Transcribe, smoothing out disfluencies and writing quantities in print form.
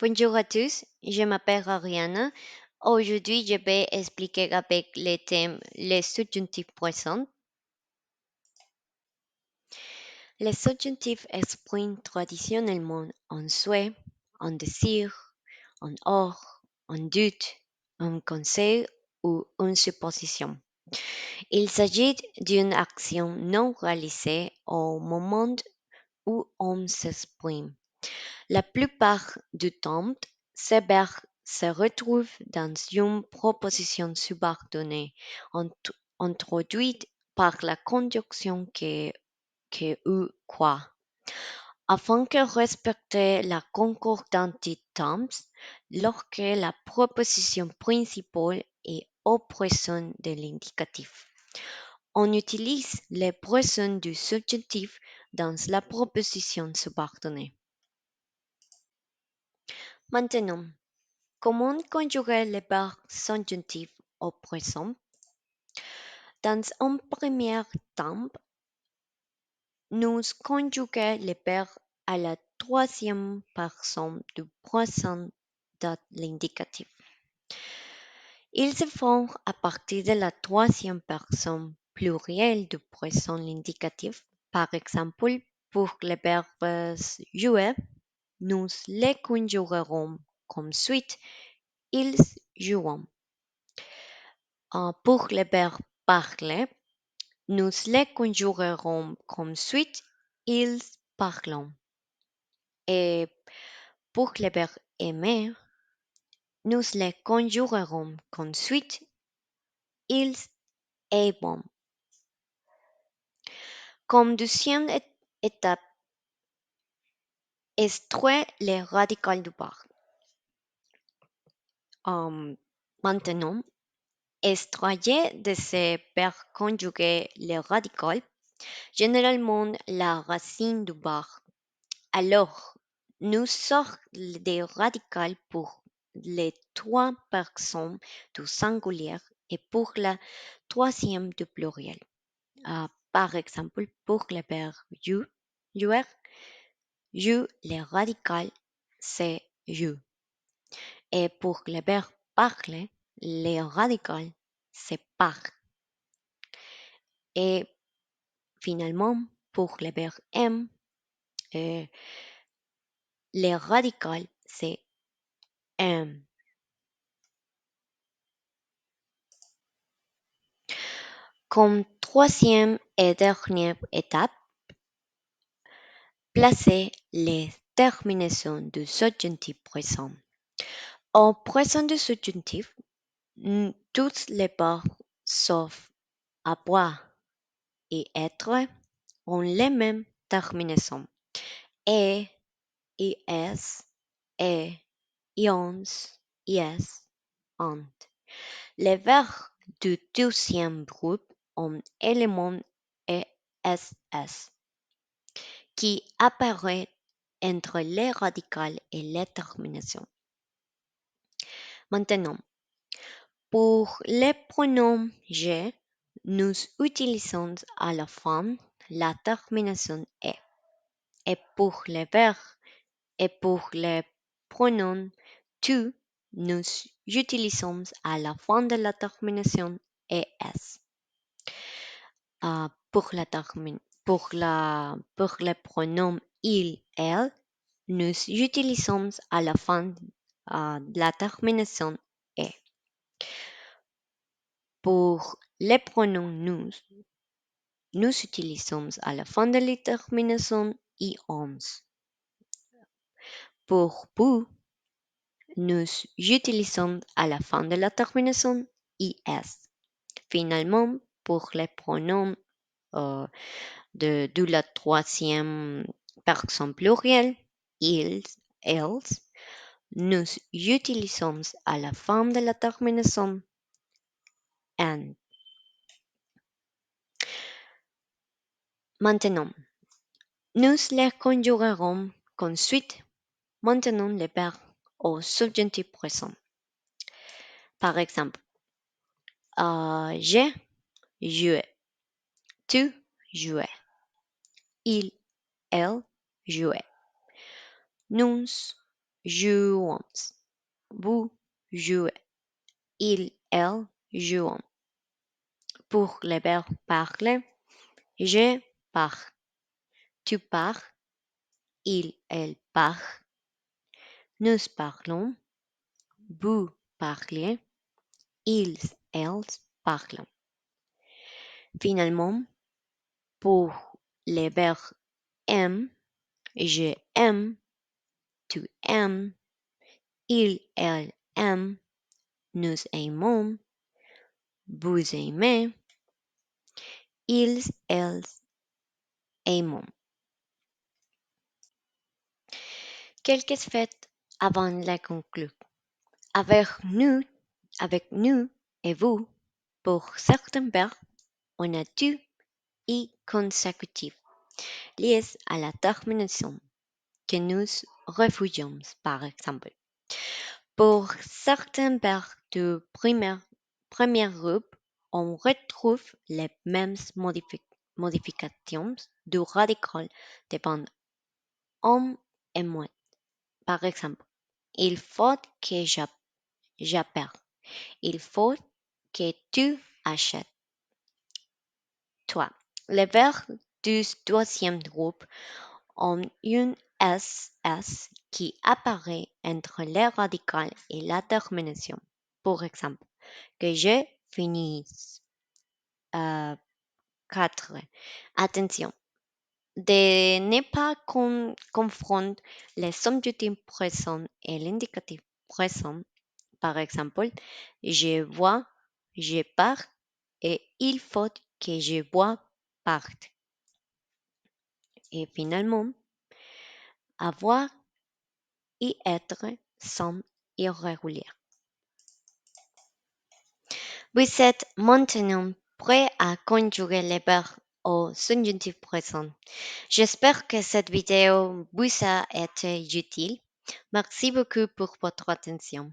Bonjour à tous, je m'appelle Ariana. Aujourd'hui, je vais expliquer avec le thème les subjonctifs présents. Les subjonctifs expriment traditionnellement un souhait, un désir, un ordre, un doute, un conseil ou une supposition. Il s'agit d'une action non réalisée au moment où on s'exprime. La plupart du temps, ces verbes se retrouvent dans une proposition subordonnée introduite par la conjonction que ou quoi. Afin de respecter la concordance du temps, lorsque la proposition principale est au présent de l'indicatif. On utilise les présents du subjonctif dans la proposition subordonnée. Maintenant, comment conjuguer les verbes subjonctifs au présent? Dans un premier temps, nous conjuguons les verbes à la troisième personne du présent de l'indicatif. Ils se font à partir de la troisième personne plurielle du présent l'indicatif. Par exemple, pour les verbes jouer, nous les conjuguerons comme suite ils jouent. Pour le verbe parler, nous les conjuguerons comme suite ils parlent. Et pour le verbe aimer, nous les conjuguerons comme suite ils aiment. Comme deuxième étape, extraire les radicales du verbe. Maintenant, extrayer de ces verbes conjugués les radicales, généralement la racine du verbe. Alors, nous sortons des radicales pour les trois personnes du singulier et pour la troisième du pluriel. Par exemple, pour le verbe jouer, le radical c'est you. Et pour le verbe parler, le radical c'est par. Et finalement, pour le verbe aime, le radical c'est aime. Comme troisième et dernière étape, placez les terminaisons du subjonctif présent. Au présent du subjonctif, toutes les verbes sauf avoir et être ont les mêmes terminaisons. Et, is, et, ions, yes, and. Les verbes du deuxième groupe ont élément ess qui apparaît entre les radicales et les terminaisons. Maintenant, pour les pronoms je, nous utilisons à la fin la terminaison est. Et pour les verbes et pour les pronoms tu, nous utilisons à la fin de la terminaison es. Pour le pronom il, elle, nous utilisons à la fin de la terminaison est. Pour les pronoms nous utilisons à la fin de la terminaison ions. Pour vous, nous utilisons à la fin de la terminaison is. Finalement, pour les pronoms de la troisième personne plurielle, ils, elles, nous utilisons à la fin de la terminaison and. Maintenant, nous les conjuguerons comme suite. Maintenant les verbes au subjonctif présent. Par exemple, j'ai joué, tu jouais, il, elle jouait, nous jouons. Vous jouez. Il, elle jouent. Pour le verbe parler, je pars. Tu pars. Il, elle part. Nous parlons. Vous parlez. Ils, elles parlent. Finalement, pour les verbes aime, je aime, tu aimes, il, elle aime, nous aimons, vous aimez, ils, elles aiment. Quelques faits avant la conclure. Avec nous, avec nous et vous, pour certains verbes, on a tu et consécutif, liés à la terminaison que nous réfugions, par exemple. Pour certains verbes du premier groupe, on retrouve les mêmes modifications du radical devant homme et moi. Par exemple, il faut que j'appelle. Il faut que tu achètes. Toi. Les verbes du deuxième groupe ont une SS qui apparaît entre le radical et la terminaison. Par exemple, que je finisse. 4. Attention, de ne pas confondre les subjonctifs présents et l'indicatif présent. Par exemple, je vois, je pars et il faut que je vois parte. Et finalement, avoir et être sont irréguliers. Vous êtes maintenant prêt à conjuguer les verbes au subjonctif présent. J'espère que cette vidéo vous a été utile. Merci beaucoup pour votre attention.